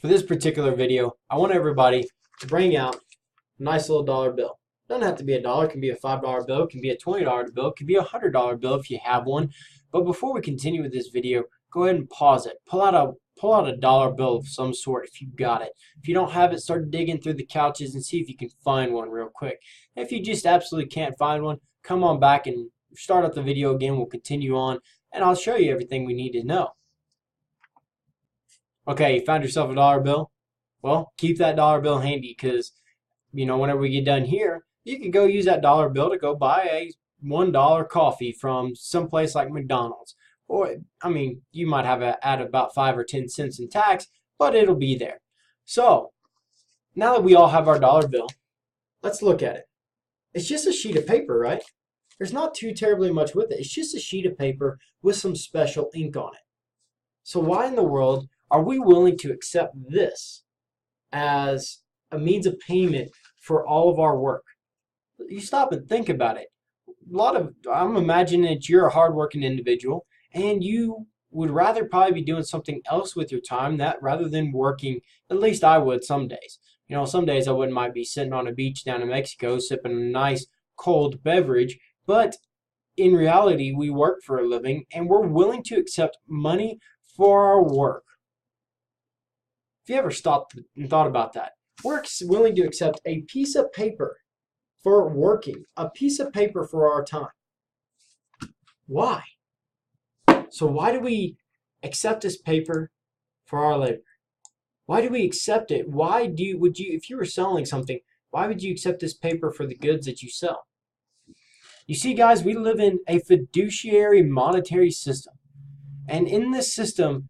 For this particular video, I want everybody to bring out a nice little dollar bill. It doesn't have to be a dollar, it can be a $5 bill, it can be a $20 bill, it can be a $100 bill if you have one. But before we continue with this video, go ahead and pause it. Pull out a dollar bill of some sort if you got it. If you don't have it, start digging through the couches and see if you can find one real quick. If you just absolutely can't find one, come on back and start up the video again. We'll continue on and I'll show you everything we need to know. Okay, you found yourself a dollar bill? Well, keep that dollar bill handy because, whenever we get done here, you can go use that dollar bill to go buy a $1 coffee from someplace like McDonald's. Or, you might have to add about 5 or 10 cents in tax, but it'll be there. So, now that we all have our dollar bill, let's look at it. It's just a sheet of paper, right? There's not too terribly much with it. It's just a sheet of paper with some special ink on it. So why in the world are we willing to accept this as a means of payment for all of our work? You stop and think about it. I'm imagining that you're a hardworking individual and you would rather probably be doing something else with your time rather than working. At least I would some days. Some days I wouldn't mind be sitting on a beach down in Mexico sipping a nice cold beverage, but in reality we work for a living and we're willing to accept money for our work. If you ever stopped and thought about that, we're willing to accept a piece of paper for working, a piece of paper for our time. Why? So why do we accept this paper for our labor? Why do we accept it? If you were selling something, why would you accept this paper for the goods that you sell? You see, guys, we live in a fiduciary monetary system. And in this system,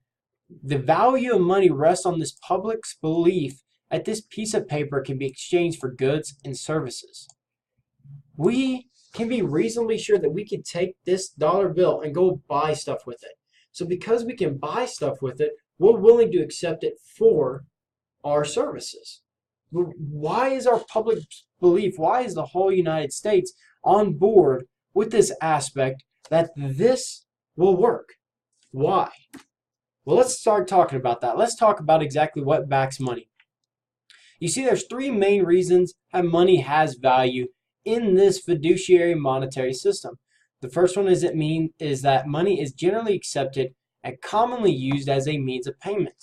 the value of money rests on this public's belief that this piece of paper can be exchanged for goods and services. We can be reasonably sure that we can take this dollar bill and go buy stuff with it. So because we can buy stuff with it, we're willing to accept it for our services. Why is our public belief, why is the whole United States on board with this aspect that this will work? Why? Well, let's start talking about that. Let's talk about exactly what backs money. You see, there's three main reasons that money has value in this fiduciary monetary system. The first one is that money is generally accepted and commonly used as a means of payment.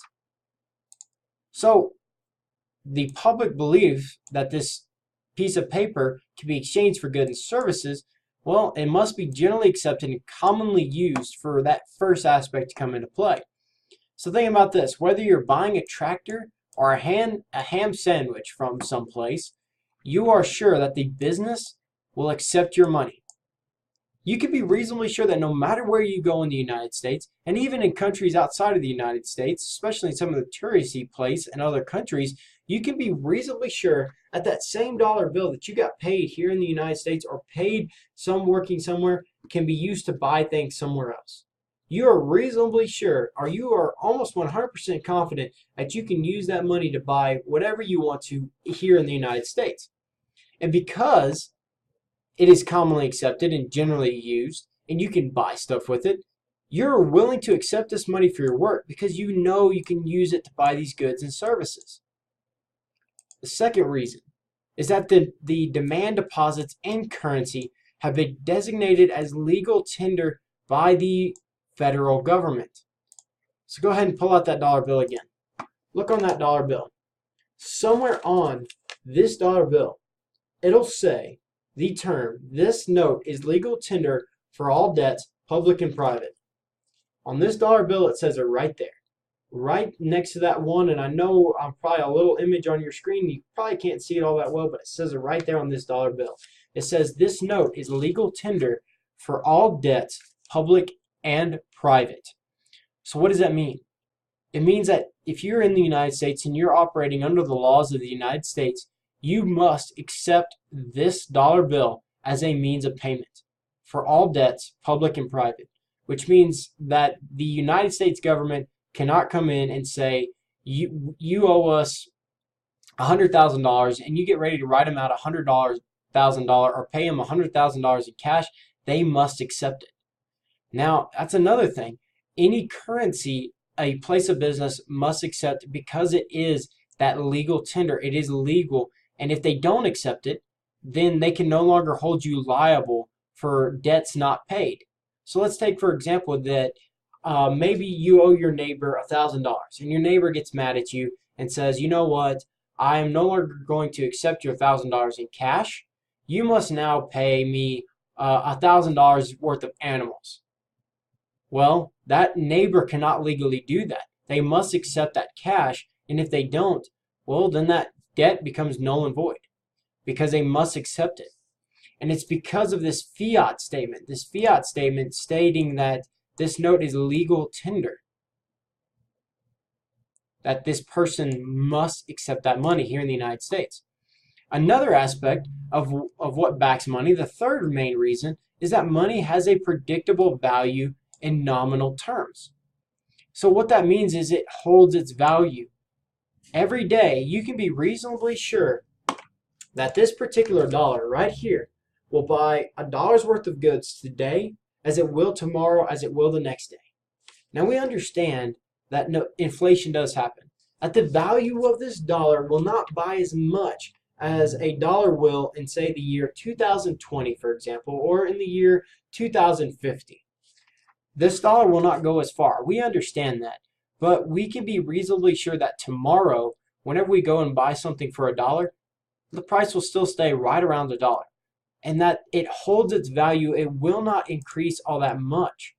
So, the public belief that this piece of paper can be exchanged for goods and services, well, it must be generally accepted and commonly used for that first aspect to come into play. So think about this, whether you're buying a tractor or a ham sandwich from someplace, you are sure that the business will accept your money. You can be reasonably sure that no matter where you go in the United States, and even in countries outside of the United States, especially in some of the touristy places and other countries, you can be reasonably sure that that same dollar bill that you got paid here in the United States or paid working somewhere can be used to buy things somewhere else. You are reasonably sure, or you are almost 100% confident that you can use that money to buy whatever you want to here in the United States. And because it is commonly accepted and generally used, and you can buy stuff with it, you're willing to accept this money for your work because you know you can use it to buy these goods and services. The second reason is that the demand deposits and currency have been designated as legal tender by the federal government. So go ahead and pull out that dollar bill again. Look on that dollar bill. Somewhere on this dollar bill, it'll say the term, "This note is legal tender for all debts, public and private." On this dollar bill, it says it right there. Right next to that one, and I know I'm probably a little image on your screen. You probably can't see it all that well, but it says it right there on this dollar bill. It says, "This note is legal tender for all debts, public and private." So what does that mean? It means that if you're in the United States and you're operating under the laws of the United States, you must accept this dollar bill as a means of payment for all debts, public and private, which means that the United States government cannot come in and say, you owe us $100,000 and you get ready to write them out $100,000 or pay them $100,000 in cash. They must accept it. Now, that's another thing. Any currency a place of business must accept because it is that legal tender. It is legal. And if they don't accept it, then they can no longer hold you liable for debts not paid. So let's take, for example, that maybe you owe your neighbor $1,000 and your neighbor gets mad at you and says, you know what, I am no longer going to accept your $1,000 in cash. You must now pay me $1,000 worth of animals. Well, that neighbor cannot legally do that. They must accept that cash, and if they don't, well, then that debt becomes null and void because they must accept it. And it's because of this fiat statement stating that this note is legal tender, that this person must accept that money here in the United States. Another aspect of what backs money, the third main reason, is that money has a predictable value in nominal terms. So what that means is it holds its value. Every day you can be reasonably sure that this particular dollar right here will buy $1's worth of goods today as it will tomorrow, as it will the next day. Now we understand that inflation does happen. That the value of this dollar will not buy as much as a dollar will in, say, the year 2020, for example, or in the year 2050. This dollar will not go as far. We understand that. But we can be reasonably sure that tomorrow, whenever we go and buy something for $1, the price will still stay right around $1. And that it holds its value. It will not increase all that much.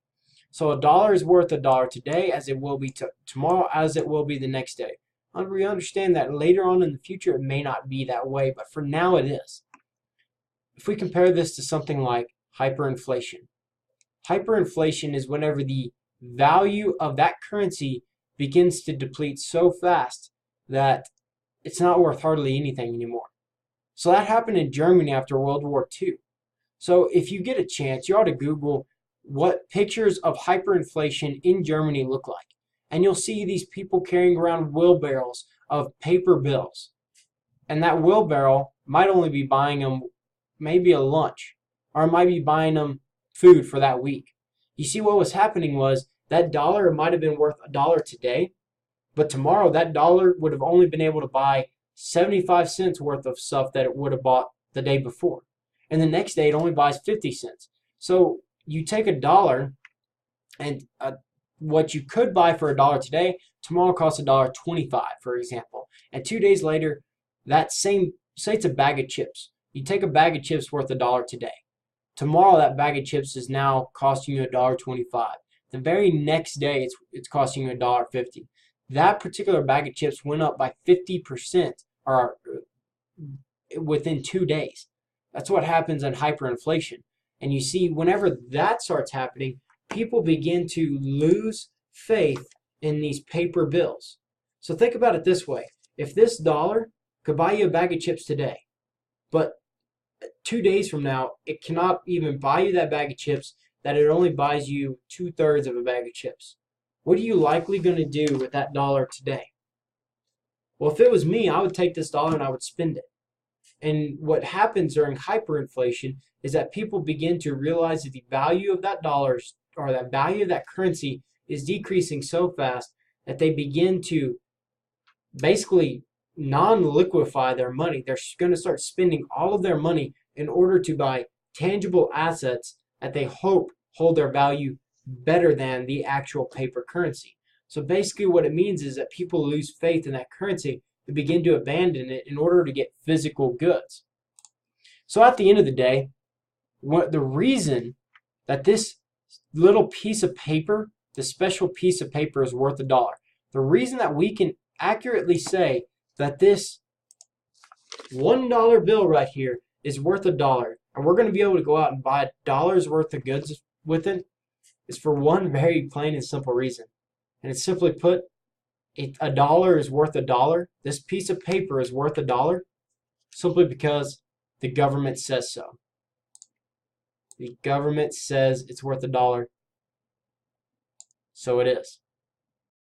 So $1 is worth $1 today as it will be tomorrow, as it will be the next day. And we understand that later on in the future it may not be that way, but for now it is. If we compare this to something like hyperinflation. Hyperinflation is whenever the value of that currency begins to deplete so fast that it's not worth hardly anything anymore. So that happened in Germany after World War II. So if you get a chance, you ought to Google what pictures of hyperinflation in Germany look like. And you'll see these people carrying around wheelbarrows of paper bills. And that wheelbarrow might only be buying them maybe a lunch, or it might be buying them food for that week. You see, what was happening was that dollar might have been worth $1 today, but tomorrow that dollar would have only been able to buy 75 cents worth of stuff that it would have bought the day before. And the next day it only buys 50 cents. So you take $1 and what you could buy for $1 today, tomorrow costs $1.25, for example. And 2 days later, that same, say it's a bag of chips. You take a bag of chips worth $1 today. Tomorrow that bag of chips is now costing you $1.25. The very next day it's costing you $1.50. That particular bag of chips went up by 50% or within 2 days. That's what happens in hyperinflation. And you see, whenever that starts happening, people begin to lose faith in these paper bills. So think about it this way. If this dollar could buy you a bag of chips today, but 2 days from now, it cannot even buy you that bag of chips, that it only buys you 2/3 of a bag of chips. What are you likely going to do with that dollar today? Well, if it was me, I would take this dollar and I would spend it. And what happens during hyperinflation is that people begin to realize that the value of that dollar or that value of that currency is decreasing so fast that they begin to basically non-liquefy their money. They're going to start spending all of their money in order to buy tangible assets that they hope hold their value better than the actual paper currency. So basically what it means is that people lose faith in that currency and begin to abandon it in order to get physical goods. So at the end of the day, the reason that this little piece of paper, this special piece of paper, is worth $1, the reason that we can accurately say that this $1 bill right here is worth $1, and we're going to be able to go out and buy $1 worth of goods with it, is for one very plain and simple reason. And it's simply put, $1 is worth $1. This piece of paper is worth $1 simply because the government says so. The government says it's worth $1, so it is.